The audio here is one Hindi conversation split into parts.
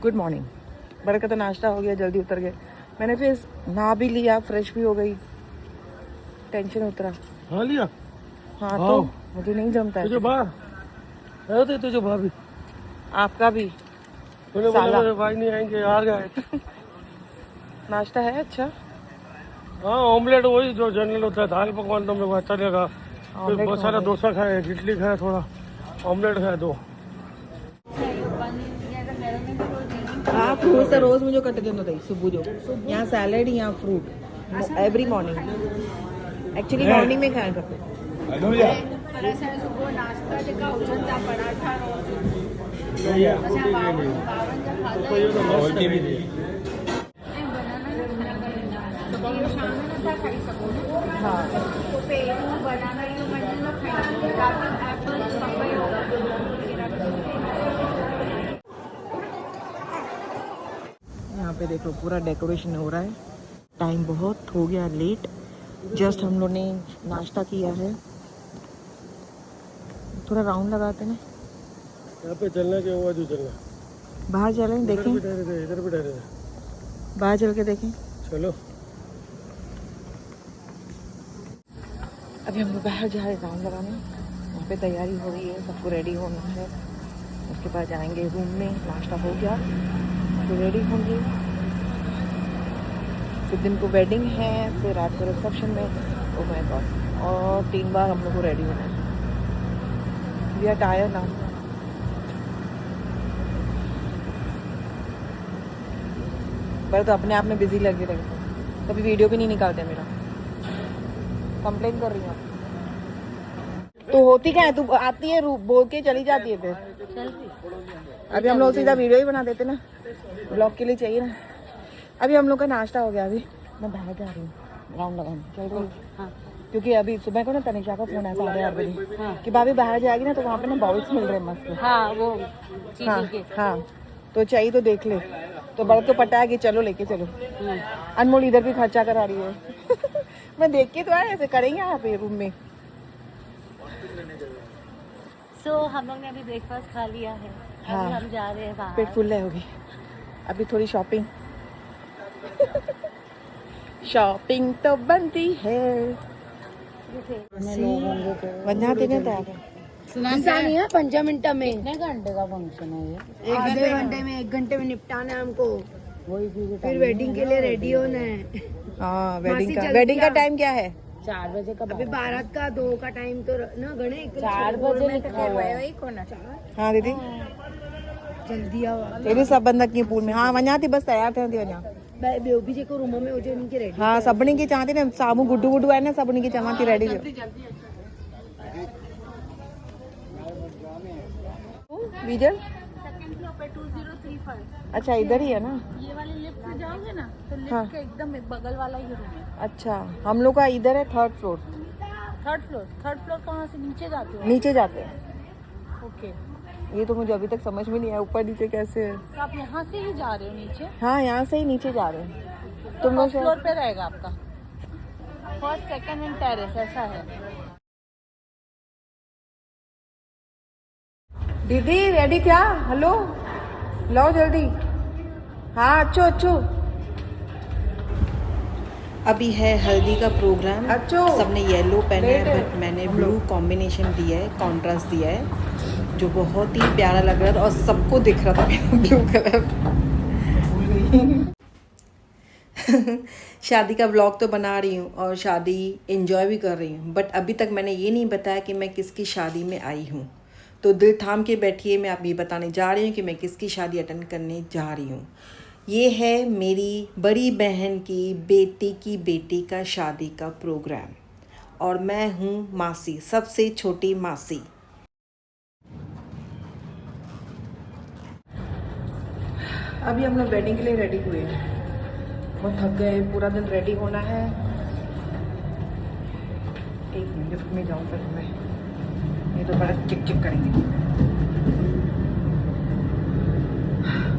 Good morning. बड़े का तो नाश्ता हो गया, जल्दी उतर गए। मैंने फिर नहा भी लिया, फ्रेश भी हो गई, टेंशन उतरा। हाँ लिया। हाँ तो मुझे नहीं जमता है। तुझे बाहर है तो तुझे भाभी आपका भी मैंने बोला मेरे भाई नहीं आएंगे, आ गए। नाश्ता है अच्छा। हाँ ऑमलेट वही जो जनरल होता है, दाल पकवान तो मेरे को अच्छा लगा। फिर बहुत सारा डोसा खाया, इडली खाया, थोड़ा ऑमलेट खाया 2। हाँ फ्रूट तो रोज मुझे कट देना था सुबह जो। यहाँ सैलेड, यहाँ fruit every morning. Actually morning में खाया करते। सुबह नाश्ता जेका हुजनि था पराठा यहाँ पे देखो पूरा डेकोरेशन हो रहा है। टाइम बहुत हो गया लेट। जस्ट हम लोग ने नाश्ता किया है। थोड़ा राउंड लगाते ना, यहाँ पे चलना क्या हुआ जो चलना। बाहर चलें देखें, इधर भी ठहरे थे। बाहर चल के देखें। चलो अभी हम लोग बाहर जा रहे हैं राउंड लगाने। वहाँ पे तैयारी हो रही है, सबको रेडी होना है। उसके बाद जाएंगे रूम में। नाश्ता हो गया तो रेडी होंगे। फिर दिन को वेडिंग है, फिर रात को रिसेप्शन में। ओ माय गॉड, और 3 बार हम लोग को रेडी होना है। वी आर टायर्ड ना। पर तो अपने आप में बिजी लगे रहते, कभी वीडियो भी नहीं निकालते। मेरा कंप्लेन कर रही हूँ तो होती क्या है, तू आती है बोल के चली जाती है फिर। अभी हम लोग सीधा वीडियो ही बना देते ना, ब्लॉग के लिए चाहिए ना। अभी हम लोग का नाश्ता हो गया। अभी मैं बाहर जा रही हूँ राउंड लगाने, चल रही हूँ। हाँ। क्योंकि अभी सुबह को ना तनिषा का फोन है 8:30 बजे। हाँ। कि भाभी बाहर जाएगी ना तो वहाँ पे ना बाउल्स मिल रहे हैं मस्त। हाँ वो हाँ हाँ तो चाहिए तो देख ले। तो बड़ा तो पटा है कि चलो लेके चलो। अनमोल इधर भी खर्चा करा रही है। मैं देख के तो आया, ऐसे करेंगे यहाँ पे रूम में। सो हम लोग ने अभी ब्रेकफास्ट खा लिया है। हाँ। अभी हम जा रहे हैं बाहर। पेट फुल होगी। अभी थोड़ी शॉपिंग। शॉपिंग तो बनती है। वंदना देने तैयार है। नहीं है 5 मिनट में। कितने घंटे का फंक्शन है ये? 1-2 घंटे में, 1 घंटे में निपटाना है हमको। वही फिर वेडिंग के लिए रेडी होना है। हाँ वेडिंग का टाइम क्या है? 4 बजे का। अभी बारात का 2 का टाइम तो ना गणे 4 बजे लिखा हुआ है। हाँ दीदी जल्दी आओ। तेरी सब बंदा की पूल में। हाँ वञा थी, बस तैयार थी वञा। ॿियो बि जेको रूम में हुजे उनखे रेडी। हाँ सभिनी खे चवां थी न, साम्हूं गुड्डू वुड्डू आहे न, सभिनी खे चवां थी रेडी थियो। विजल सेकंड फ्लोर पे 2035। अच्छा इधर ही है ना। ये वाली लिफ्ट से जाओगे ना तो लिफ्ट हाँ। के एकदम बगल वाला ही रूम है। अच्छा हम लोग का इधर है 3rd फ्लोर। थर्ड फ्लोर कहाँ से नीचे जाते हो? नीचे जाते हैं। ओके, ये तो मुझे अभी तक समझ में नहीं आया ऊपर नीचे कैसे है। तो आप यहाँ से ही जा रहे हो नीचे? हाँ यहाँ से ही नीचे जा रहे हैं। तुम लोग फर्स्ट फ्लोर पे रहेगा आपका। फर्स्ट, सेकंड एंड टेरेस ऐसा है। दीदी रेडी क्या? हेलो लो जल्दी। हाँ अच्छो अभी है हल्दी का प्रोग्राम। अच्छो सबने येलो पहना है, बट मैंने ब्लू कॉम्बिनेशन दिया है, कॉन्ट्रास्ट दिया है, जो बहुत ही प्यारा लग रहा था और सबको दिख रहा था मेरा ब्लू कलर। शादी का व्लॉग तो बना रही हूँ और शादी एंजॉय भी कर रही हूँ, बट अभी तक मैंने ये नहीं बताया कि मैं किसकी शादी में आई हूँ। तो दिल थाम के बैठिए, मैं आप ये बताने जा रही हूँ कि मैं किसकी शादी अटेंड करने जा रही हूँ। ये है मेरी बड़ी बहन की बेटी का शादी का प्रोग्राम, और मैं हूँ मासी, सबसे छोटी मासी। अभी हम लोग वेडिंग के लिए रेडी हुए हैं। बहुत थक गए, पूरा दिन रेडी होना है। एक मिनट लिफ्ट में जाऊँ फिर मैं, ये तो बड़ा चिक करेंगे।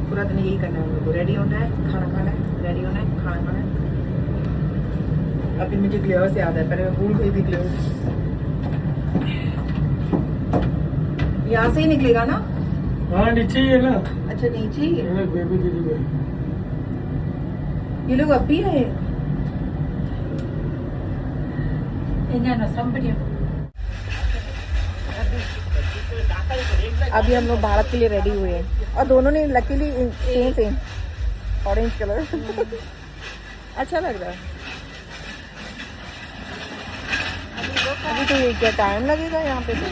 पूरा दिन यही करना है हम लोग को, रेडी होना है, खाना खाना है, रेडी होना है, खाना खाना है। अभी मुझे ग्लेयर्स याद है, पहले मैं भूल गई थी ग्लेयर्स। यहाँ से ही निकलेगा ना? हाँ नीचे ही है ना, अच्छा नीचे ही है। ये बेबी दीदी भाई। ये लोग अब भी आए। अभी हम लोग भारत के लिए रेडी हुए हैं और दोनों ने luckily same same orange colour अच्छा लग रहा है। अभी तो ये क्या टाइम लगेगा यहाँ पे तो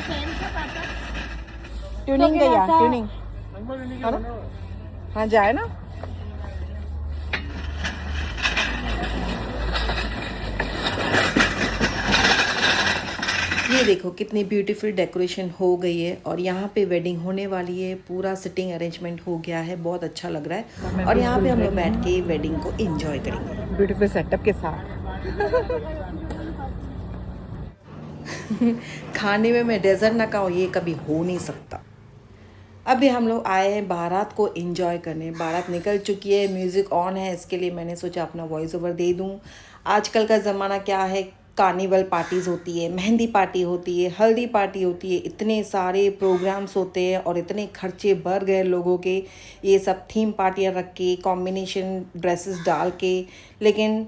ट्यूनिंग का यार ट्यूनिंग है ना। हाँ जाए ना। ये देखो कितनी ब्यूटीफुल डेकोरेशन हो गई है और यहाँ पे वेडिंग होने वाली है। पूरा सिटिंग अरेंजमेंट हो गया है, बहुत अच्छा लग रहा है और यहाँ पे हम लोग बैठ के वेडिंग को एंजॉय करेंगे ब्यूटीफुल सेटअप के साथ। खाने में मैं डेजर्ट ना खाऊं ये कभी हो नहीं सकता। अभी हम लोग आए हैं बारात को एंजॉय करने। बारात निकल चुकी है, म्यूज़िक ऑन है, इसके लिए मैंने सोचा अपना वॉइस ओवर दे दूं। आजकल का ज़माना क्या है, कार्निवल पार्टीज़ होती है, मेहंदी पार्टी होती है, हल्दी पार्टी होती है, इतने सारे प्रोग्राम्स होते हैं और इतने खर्चे बढ़ गए लोगों के। ये सब थीम पार्टियाँ रख के, कॉम्बिनेशन ड्रेसेस डाल के, लेकिन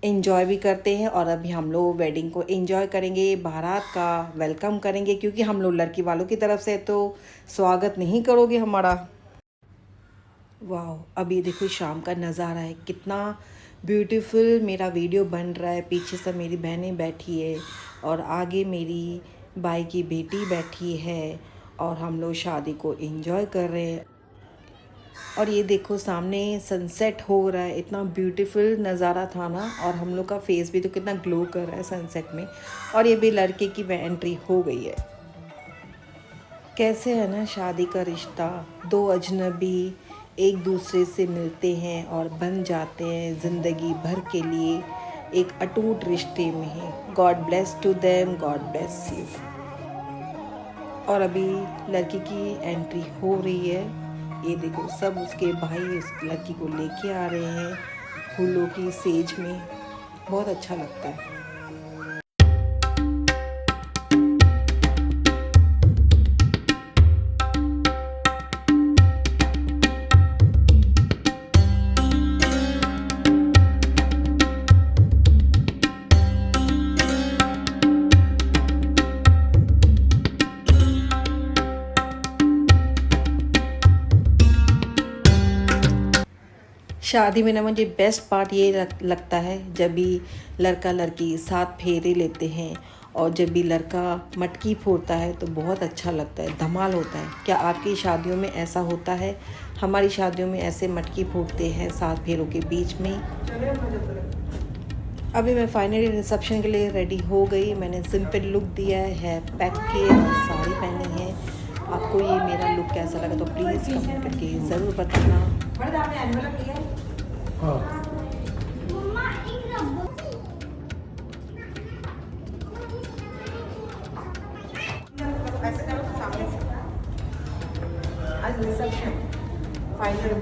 एंजॉय भी करते हैं। और अभी हम लोग वेडिंग को एंजॉय करेंगे, बारात का वेलकम करेंगे, क्योंकि हम लोग लड़की वालों की तरफ से तो स्वागत नहीं करोगे हमारा। वाह, अभी देखो शाम का नज़ारा है, कितना ब्यूटीफुल मेरा वीडियो बन रहा है। पीछे से मेरी बहनें बैठी है और आगे मेरी भाई की बेटी बैठी है और हम लोग शादी को एंजॉय कर रहे हैं। और ये देखो सामने सनसेट हो रहा है, इतना ब्यूटीफुल नज़ारा था ना। और हम लोग का फेस भी तो कितना ग्लो कर रहा है सनसेट में। और ये भी लड़के की एंट्री हो गई है। कैसे है ना शादी का रिश्ता, दो अजनबी एक दूसरे से मिलते हैं और बन जाते हैं ज़िंदगी भर के लिए, एक अटूट रिश्ते में है। God bless to them, God bless you. और अभी लड़की की एंट्री हो रही है। ये देखो सब उसके भाई उस लड़की को लेके आ रहे हैं फूलों की सेज में, बहुत अच्छा लगता है। शादी में ना मुझे बेस्ट पार्ट ये लगता है जब भी लड़का लड़की साथ फेरे लेते हैं और जब भी लड़का मटकी फोड़ता है तो बहुत अच्छा लगता है, धमाल होता है। क्या आपकी शादियों में ऐसा होता है? हमारी शादियों में ऐसे मटकी फोड़ते हैं साथ फेरों के बीच में। अभी मैं फाइनली रिसेप्शन के लिए रेडी हो गई। मैंने सिंपल लुक दिया है, पैक किया और साड़ी पहनी है। आपको ये मेरा लुक कैसा लगा तो प्लीज़ कमेंट करके ज़रूर बताना। हाँ आज रिसेप्शन फाइनल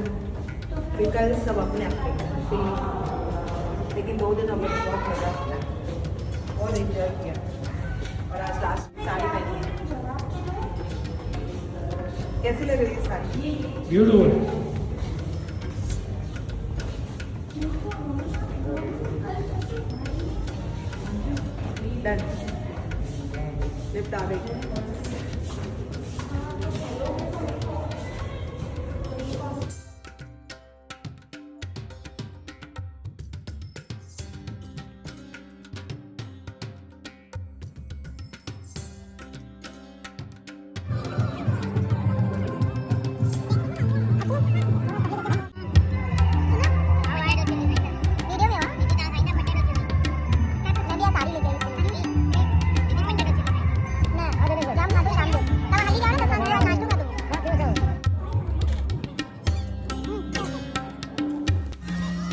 कल सब अपने अपने, लेकिन 2 दिन हमने बहुत मजा किया, बहुत एंजॉय किया। और आज लास्ट साड़ी पहनी है। कैसी लग रही है साड़ी? ब्यूटीफुल। डन, लिफ्ट आ गई।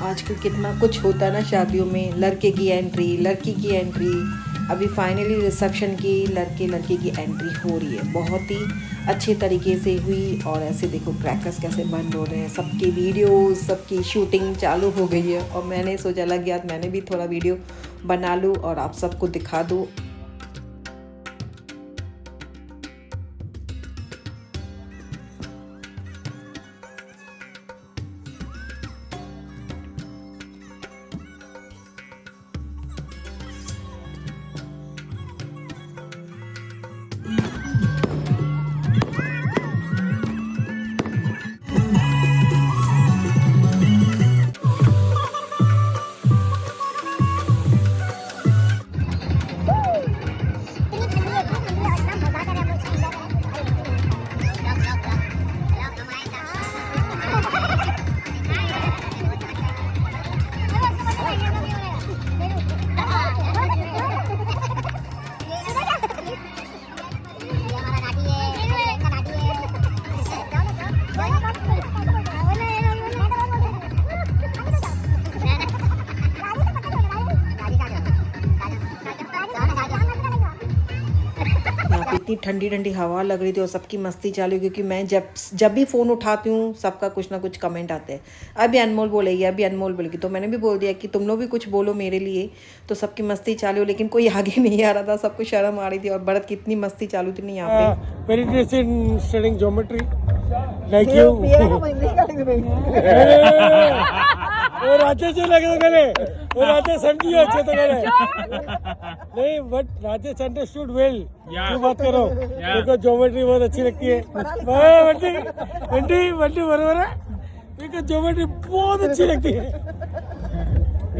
आजकल कितना कुछ होता है ना शादियों में, लड़के की एंट्री, लड़की की एंट्री। अभी फाइनली रिसेप्शन की लड़के की एंट्री हो रही है, बहुत ही अच्छे तरीके से हुई। और ऐसे देखो क्रैकर्स कैसे बंद हो रहे हैं, सबकी वीडियो, सबकी शूटिंग चालू हो गई है। और मैंने सोचा लग गया मैंने भी थोड़ा वीडियो बना लूँ और आप सबको दिखा दूँ। इतनी ठंडी ठंडी हवा लग रही थी और सबकी मस्ती चालू, क्योंकि मैं जब भी फ़ोन उठाती हूँ सबका कुछ ना कुछ कमेंट आते हैं, अभी अनमोल बोलेगी, तो मैंने भी बोल दिया कि तुम लोग भी कुछ बोलो मेरे लिए। तो सबकी मस्ती चालू, लेकिन कोई आगे नहीं आ रहा था, सबको शर्म आ रही थी। और भरत की इतनी मस्ती चालू थी नहीं यहाँ पे। Very interested in studying geometry like you. वो राजेश से लगे तो गले, वो राजेश समझिए अच्छे तो गले नहीं, बट राजेश अंडरस्टूड वेल। क्यों बात करो, देखो ज्योमेट्री बहुत अच्छी लगती है। बंटी बरोबर है, देखो ज्योमेट्री बहुत अच्छी लगती है।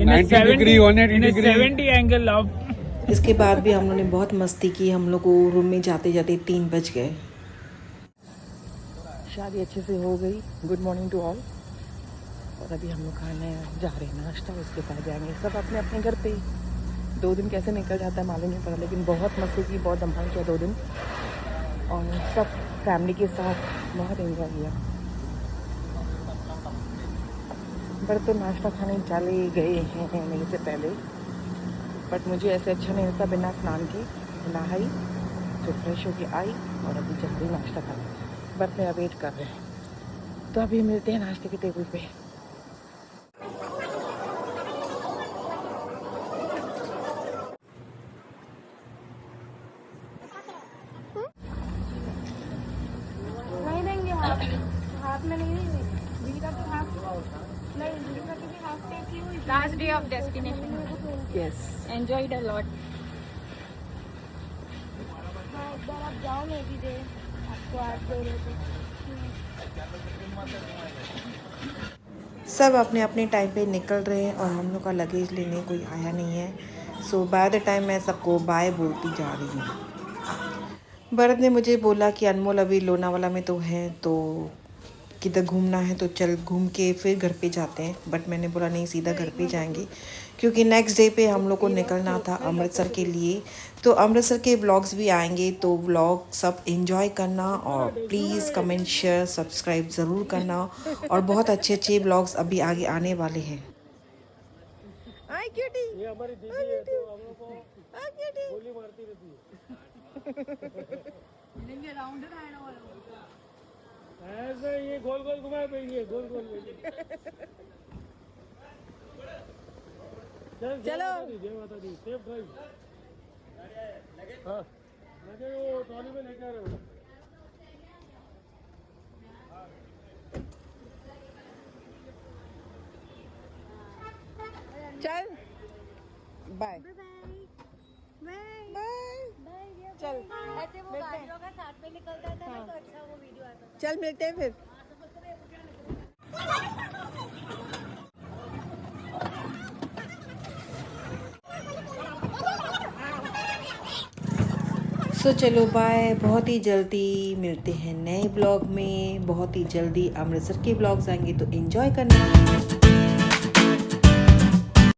90 डिग्री 180 डिग्री 70 एंगल ऑफ। इसके बाद भी हम लोगों ने बहुत मस्ती की। हम लोग को रूम में जाते जाते 3 बज गए। शादी अच्छे से हो गई। Good morning to all. और अभी हम लोग खाने जा रहे हैं नाश्ता, उसके बाद जाएंगे सब अपने अपने घर पे। 2 दिन कैसे निकल जाता है मालूम नहीं पड़ा, लेकिन बहुत मस्ती की, बहुत धमाल किया 2 दिन, और सब फैमिली के साथ बहुत एंजॉय किया। पर तो नाश्ता खाने चले गए हैं मेरे से पहले, बट मुझे ऐसे अच्छा नहीं लगता बिना स्नान के। नहाई, फिर फ्रेश होके आई और अभी चल रही नाश्ता खाने, बट मेरा वेट कर रहे हैं। तो अभी मिलते हैं नाश्ते के टेबल पे। नहीं देंगे हाथ में नहीं देंगे। दीदा तो हाथ नहीं, दीदा की भी हाथ पे की हुई। Last day of destination. Yes, enjoyed a lot. एक बार आप जाओ, मैं भी दे आपको 8 दे रहे थे। सब अपने अपने टाइम पे निकल रहे हैं और हम लोग का लगेज लेने कोई आया नहीं है। सो बाय द टाइम मैं सबको बाय बोलती जा रही हूँ। भरत ने मुझे बोला कि अनमोल अभी लोनावाला में तो है, तो किधर घूमना है तो चल घूम के फिर घर पे जाते हैं। बट मैंने बोला नहीं, सीधा घर पे जाएंगे, क्योंकि नेक्स्ट डे पे हम लोग को निकलना था अमृतसर के लिए। तो अमृतसर के व्लॉग्स भी आएंगे, तो व्लॉग सब एंजॉय करना और प्लीज़ कमेंट शेयर सब्सक्राइब ज़रूर करना। और बहुत अच्छे अच्छे व्लॉग्स अभी आगे आने वाले हैं। ये हमारी दीदी है, तो हम लोग को गोली मारती रहती है। ऐसे ये गोल गोल घुमाए पेंगे, गोल गोल चलो जय माता दी। Safe drive. हाँ, लगे वो ट्रॉली में लेके आ रहे हो। चल बाय चल, ऐसे वो गाड़ियों का साथ में निकलता था ना, तो अच्छा वो वीडियो आता था। चल मिलते हैं फिर। सो चलो बाय, बहुत ही जल्दी मिलते हैं नए ब्लॉग में। बहुत ही जल्दी अमृतसर के ब्लॉग्स आएंगे, तो एंजॉय करना।